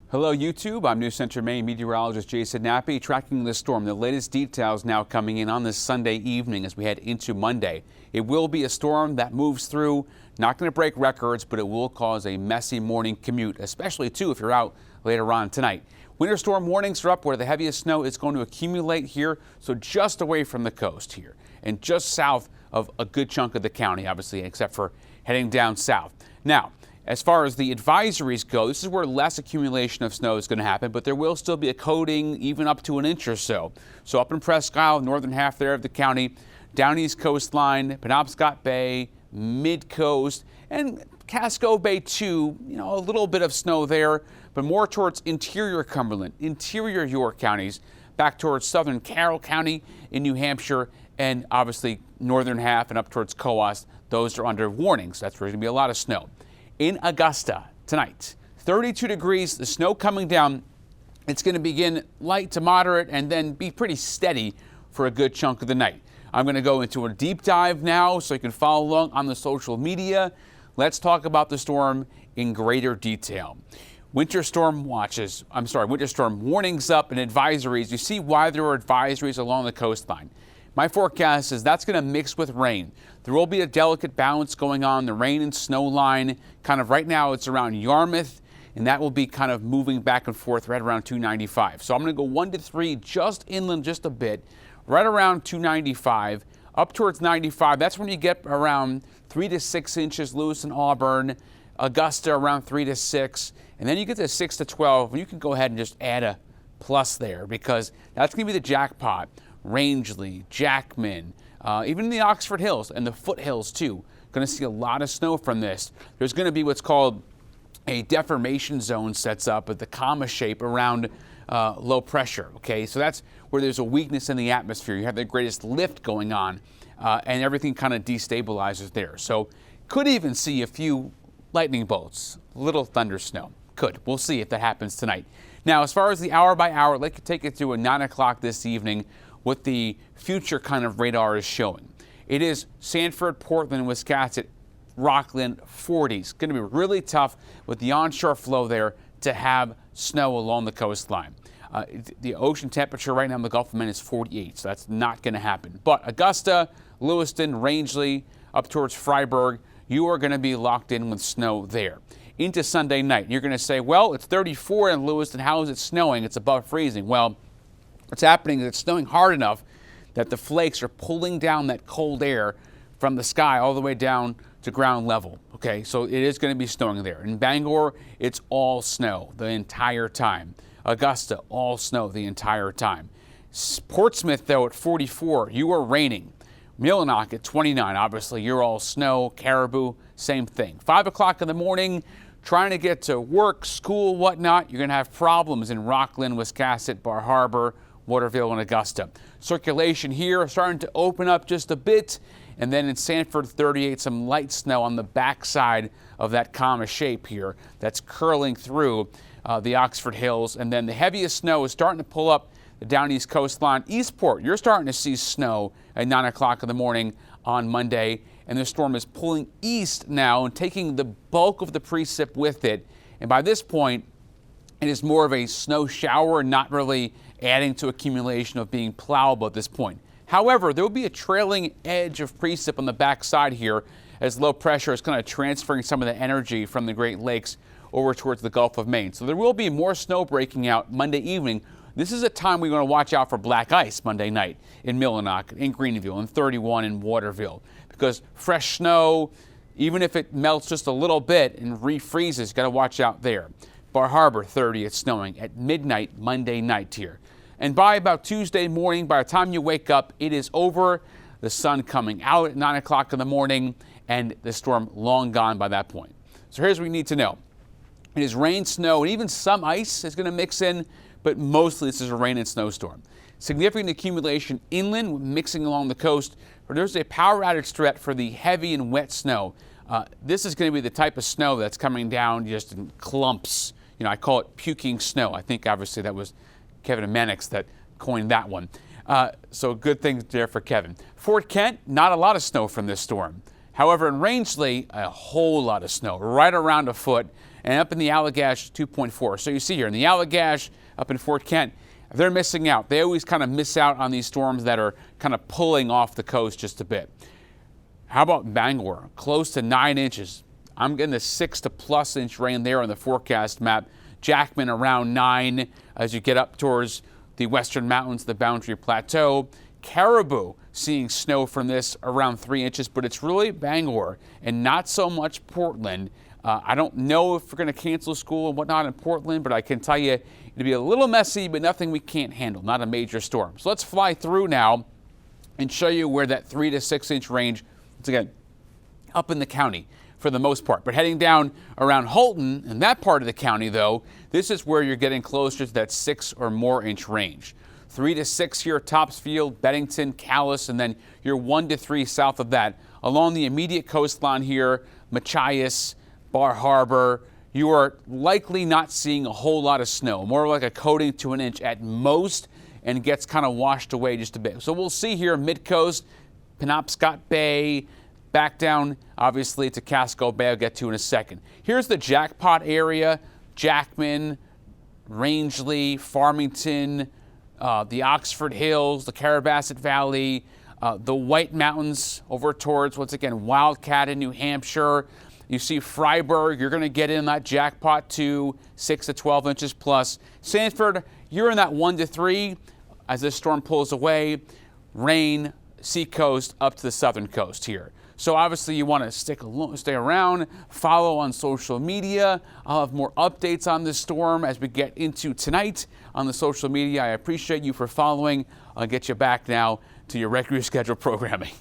Hello YouTube, I'm News Center Maine meteorologist Jason Nappy tracking this storm. The latest details now coming in on this Sunday evening as we head into Monday. It will be a storm that moves through, not going to break records, but it will cause a messy morning commute, especially too if you're out later on tonight. Winter storm warnings are up where the heaviest snow is going to accumulate here, so just away from the coast here and just south of a good chunk of the county, obviously, except for heading down south. Now, as far as the advisories go, this is where less accumulation of snow is going to happen, but there will still be a coating even up to an inch or so. So up in Presque Isle, northern half there of the county, down east coastline, Penobscot Bay, mid-coast, and Casco Bay too, a little bit of snow there, but more towards interior Cumberland, interior York counties, back towards southern Carroll County in New Hampshire, and obviously northern half and up towards Coast. Those are under warnings. That's where there's going to be a lot of snow. In Augusta tonight, 32 degrees, the snow coming down. It's going to begin light to moderate and then be pretty steady for a good chunk of the night. I'm going to go into a deep dive now so you can follow along on the social media. Let's talk about the storm in greater detail. Winter storm warnings up and advisories. You see why there are advisories along the coastline. My forecast is that's going to mix with rain. There will be a delicate balance going on, the rain and snow line. Kind of right now it's around Yarmouth, and that will be kind of moving back and forth right around 295. So I'm going to go 1 to 3 just inland just a bit, right around 295, up towards 95. That's when you get around 3 to 6 inches Lewis and Auburn, Augusta around 3 to 6, and then you get to 6 to 12, and you can go ahead and just add a plus there because that's going to be the jackpot. Rangeley, Jackman, even the Oxford Hills and the foothills too. Going to see a lot of snow from this. There's going to be what's called a deformation zone sets up at the comma shape around low pressure. Okay, so that's where there's a weakness in the atmosphere. You have the greatest lift going on and everything kind of destabilizes there. So could even see a few lightning bolts, little thunder snow. Could. We'll see if that happens tonight. Now, as far as the hour by hour, let's take it to 9 o'clock this evening. What the future kind of radar is showing. It is Sanford, Portland, Wiscasset, Rockland 40s. Going to be really tough with the onshore flow there to have snow along the coastline. The ocean temperature right now in the Gulf of Maine is 48, so that's not going to happen. But Augusta, Lewiston, Rangeley, up towards Freiburg, you are going to be locked in with snow there. Into Sunday night, you're going to say, well, it's 34 in Lewiston. How is it snowing? It's above freezing. Well, what's happening is it's snowing hard enough that the flakes are pulling down that cold air from the sky all the way down to ground level. Okay, so it is going to be snowing there. In Bangor, it's all snow the entire time. Augusta, all snow the entire time. Portsmouth, though, at 44, you are raining. Millinock at 29, obviously, you're all snow. Caribou, same thing. 5 o'clock in the morning, trying to get to work, school, whatnot, you're going to have problems in Rockland, Wiscasset, Bar Harbor, Waterville, and Augusta. Circulation here starting to open up just a bit, and then in Sanford, 38, some light snow on the backside of that comma shape here that's curling through the Oxford Hills, and then the heaviest snow is starting to pull up the down east coastline. Eastport, you're starting to see snow at 9 o'clock in the morning on Monday, and the storm is pulling east now and taking the bulk of the precip with it, and by this point, it is more of a snow shower, not really adding to accumulation of being plowable at this point. However, there will be a trailing edge of precip on the backside here as low pressure is kind of transferring some of the energy from the Great Lakes over towards the Gulf of Maine. So there will be more snow breaking out Monday evening. This is a time we're going to watch out for black ice Monday night in Millinock, in Greenville, in 31 in Waterville, because fresh snow, even if it melts just a little bit and refreezes, got to watch out there. Bar Harbor, 30, it's snowing at midnight Monday night here. And by about Tuesday morning, by the time you wake up, it is over. The sun coming out at 9 o'clock in the morning, and the storm long gone by that point. So here's what we need to know. It is rain, snow, and even some ice is going to mix in, but mostly this is a rain and snowstorm. Significant accumulation inland, mixing along the coast. There's a power outage threat for the heavy and wet snow. This is going to be the type of snow that's coming down just in clumps. I call it puking snow. I think obviously that was Kevin Mannix that coined that one. So good things there for Kevin. Fort Kent, not a lot of snow from this storm. However, in Rangeley, a whole lot of snow, right around a foot. and up in the Allagash, 2.4. So you see here in the Allagash, up in Fort Kent, they're missing out. They always kind of miss out on these storms that are kind of pulling off the coast just a bit. How about Bangor? Close to 9 inches. I'm getting the 6 to plus inch rain there on the forecast map. Jackman around 9 as you get up towards the western mountains, the Boundary Plateau. Caribou seeing snow from this around 3 inches, but it's really Bangor and not so much Portland. I don't know if we're going to cancel school and whatnot in Portland, but I can tell you it'll be a little messy, but nothing we can't handle, not a major storm. So let's fly through now and show you where that 3 to 6 inch range, once again, up in the county for the most part. But heading down around Holton, in that part of the county, though, this is where you're getting closer to that 6 or more inch range. 3 to 6 here, Topsfield, Bennington, Calais, and then you're 1 to 3 south of that. Along the immediate coastline here, Machias, Bar Harbor, you are likely not seeing a whole lot of snow, more like a coating to an inch at most, and gets kind of washed away just a bit. So we'll see here mid-coast, Penobscot Bay, back down obviously to Casco Bay, I'll get to in a second. Here's the jackpot area, Jackman, Rangeley, Farmington, the Oxford Hills, the Carrabassett Valley, the White Mountains over towards, once again, Wildcat in New Hampshire. You see Freiburg, you're going to get in that jackpot to 6 to 12 inches plus. Sanford, you're in that 1 to 3 as this storm pulls away. Rain, seacoast up to the southern coast here. So obviously you want to stay around, follow on social media. I'll have more updates on this storm as we get into tonight on the social media. I appreciate you for following. I'll get you back now to your regular scheduled programming.